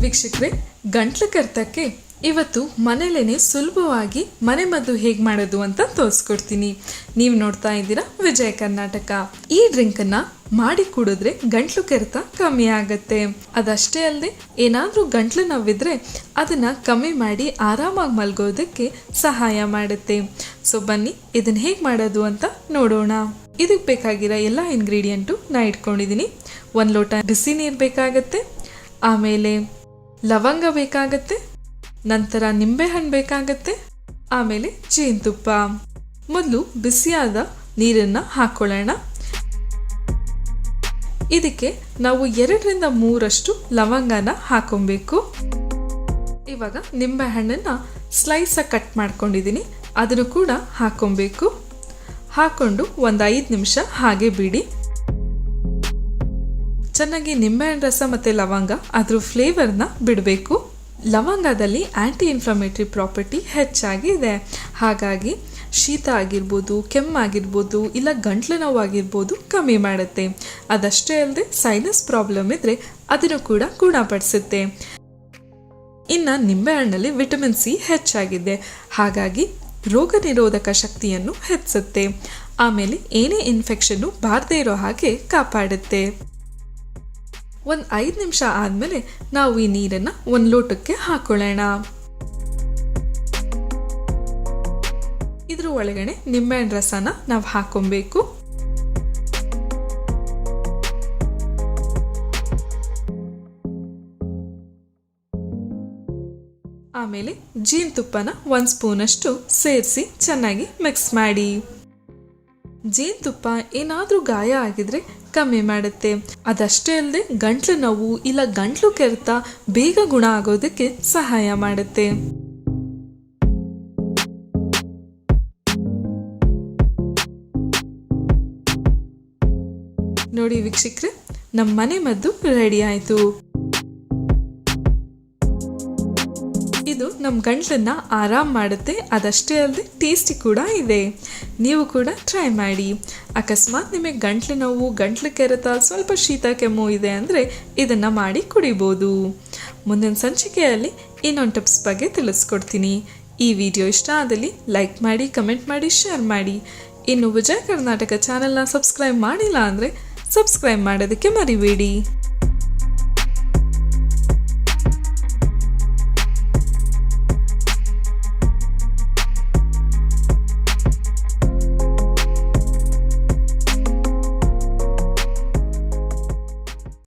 ವೀಕ್ಷಕರೇ, ಗಂಟ್ಲು ಕೆರೆತಕ್ಕೆ ಇವತ್ತು ಮನೆಯಲ್ಲೇ ಸುಲಭವಾಗಿ ಮನೆಮದ್ದು ಹೇಗೆ ಮಾಡೋದು ಅಂತ ತೋರಿಸ್ಕೊಡ್ತೀನಿ. ನೀವು ನೋಡ್ತಾ ಇದ್ದೀರಾ ವಿಜಯ ಕರ್ನಾಟಕ. ಈ ಡ್ರಿಂಕನ್ನು ಮಾಡಿ ಕುಡಿದ್ರೆ ಗಂಟ್ಲು ಕೆರೆತ ಕಮ್ಮಿ ಆಗುತ್ತೆ. ಅದಷ್ಟೇ ಅಲ್ಲದೆ ಏನಾದರೂ ಗಂಟ್ಲು ನೋವಿದ್ರೆ ಅದನ್ನು ಕಮ್ಮಿ ಮಾಡಿ ಆರಾಮಾಗಿ ಮಲ್ಗೋದಕ್ಕೆ ಸಹಾಯ ಮಾಡುತ್ತೆ. ಸೊ ಬನ್ನಿ ಇದನ್ನು ಹೇಗೆ ಮಾಡೋದು ಅಂತ ನೋಡೋಣ. ಇದಕ್ಕೆ ಬೇಕಾಗಿರೋ ಎಲ್ಲ ಇಂಗ್ರೀಡಿಯೆಂಟು ನಾ ಇಟ್ಕೊಂಡಿದ್ದೀನಿ. 1 ಲೋಟ ಬಿಸಿ ನೀರು ಬೇಕಾಗತ್ತೆ, ಆಮೇಲೆ ಲವಂಗ ಬೇಕಾಗತ್ತೆ, ನಂತರ ನಿಂಬೆಹಣ್ಣು ಬೇಕಾಗತ್ತೆ, ಆಮೇಲೆ ಜೇನುತುಪ್ಪ. ಮೊದಲು ಬಿಸಿಯಾದ ನೀರನ್ನು ಹಾಕೊಳ್ಳೋಣ. ಇದಕ್ಕೆ ನಾವು 2ರಿಂದ 3 ಲವಂಗನ ಹಾಕೊಬೇಕು. ಇವಾಗ ನಿಂಬೆಹಣ್ಣನ್ನು ಸ್ಲೈಸಾಗಿ ಕಟ್ ಮಾಡ್ಕೊಂಡಿದ್ದೀನಿ, ಅದನ್ನು ಕೂಡ ಹಾಕೊಬೇಕು. ಹಾಕೊಂಡು ಒಂದು 5 ನಿಮಿಷ ಹಾಗೆ ಬಿಡಿ. ಚೆನ್ನಾಗಿ ನಿಂಬೆಹಣ್ಣು ರಸ ಮತ್ತು ಲವಂಗ ಅದ್ರ ಫ್ಲೇವರ್ನ ಬಿಡಬೇಕು. ಲವಂಗದಲ್ಲಿ ಆ್ಯಂಟಿ ಇನ್ಫ್ಲಮೇಟರಿ ಪ್ರಾಪರ್ಟಿ ಹೆಚ್ಚಾಗಿದೆ. ಹಾಗಾಗಿ ಶೀತ ಆಗಿರ್ಬೋದು, ಕೆಮ್ಮಾಗಿರ್ಬೋದು, ಇಲ್ಲ ಗಂಟ್ಲು ನೋವಾಗಿರ್ಬೋದು ಕಮ್ಮಿ ಮಾಡುತ್ತೆ. ಅದಷ್ಟೇ ಅಲ್ಲದೆ ಸೈನಸ್ ಪ್ರಾಬ್ಲಮ್ ಇದ್ದರೆ ಅದನ್ನು ಕೂಡ ಗುಣಪಡಿಸುತ್ತೆ. ಇನ್ನು ನಿಂಬೆಹಣ್ಣಲ್ಲಿ ವಿಟಮಿನ್ ಸಿ ಹೆಚ್ಚಾಗಿದೆ, ಹಾಗಾಗಿ ರೋಗ ನಿರೋಧಕ ಶಕ್ತಿಯನ್ನು ಹೆಚ್ಚಿಸುತ್ತೆ. ಆಮೇಲೆ ಏನೇ ಇನ್ಫೆಕ್ಷನ್ನು ಬಾರದೇ ಇರೋ ಹಾಗೆ ಕಾಪಾಡುತ್ತೆ. ಒಂದು 5 ನಿಮಿಷ ಆದಮೇಲೆ ನಾವು ಈ ನೀರನ್ನು 1 ಲೋಟಕ್ಕೆ ಹಾಕೊಳ್ಳೋಣ. ಇದ್ರ ಒಳಗಡೆ ನಿಂಬೆಹಣ್ಣು ರಸನ ನಾವು ಹಾಕೊಬೇಕು. ಆಮೇಲೆ ಜೇನುತುಪ್ಪನ 1 ಸ್ಪೂನಷ್ಟು ಸೇರಿಸಿ ಚೆನ್ನಾಗಿ ಮಿಕ್ಸ್ ಮಾಡಿ. ಜೇನುತುಪ್ಪ ಏನಾದರೂ ಗಾಯ ಆಗಿದ್ರೆ ಕಮ್ಮಿ ಮಾಡುತ್ತೆ. ಅದಷ್ಟೇ ಅಲ್ಲದೆ ಗಂಟ್ಲು ನೋವು ಇಲ್ಲ ಗಂಟ್ಲು ಕೆರೆತ ಬೇಗ ಗುಣ ಆಗೋದಕ್ಕೆ ಸಹಾಯ ಮಾಡುತ್ತೆ. ನೋಡಿ ವೀಕ್ಷಕರೇ, ನಮ್ಮ ಮನೆ ಮದ್ದು ರೆಡಿ ಆಯಿತು. ಇದು ನಮ್ಮ ಗಂಟ್ಲನ್ನ ಆರಾಮ್ ಮಾಡುತ್ತೆ. ಅದಷ್ಟೇ ಅಲ್ಲದೆ ಟೇಸ್ಟಿ ಕೂಡ ಇದೆ. ನೀವು ಕೂಡ ಟ್ರೈ ಮಾಡಿ. ಅಕಸ್ಮಾತ್ ನಿಮಗೆ ಗಂಟ್ಲು ನೋವು, ಗಂಟ್ಲು ಕೆರೆತ, ಸ್ವಲ್ಪ ಶೀತ ಕೆಮ್ಮು ಇದೆ ಅಂದರೆ ಇದನ್ನು ಮಾಡಿ ಕುಡಿಬೋದು. ಮುಂದಿನ ಸಂಚಿಕೆಯಲ್ಲಿ ಇನ್ನೊಂದು ಟಿಪ್ಸ್ ಬಗ್ಗೆ ತಿಳಿಸ್ಕೊಡ್ತೀನಿ. ಈ ವಿಡಿಯೋ ಇಷ್ಟ ಆದಲ್ಲಿ ಲೈಕ್ ಮಾಡಿ, ಕಮೆಂಟ್ ಮಾಡಿ, ಶೇರ್ ಮಾಡಿ. ಇನ್ನು ವಿಜಯ ಕರ್ನಾಟಕ ಚಾನೆಲ್ನ ಸಬ್ಸ್ಕ್ರೈಬ್ ಮಾಡಿಲ್ಲ ಅಂದರೆ ಸಬ್ಸ್ಕ್ರೈಬ್ ಮಾಡೋದಕ್ಕೆ ಮರಿಬೇಡಿ.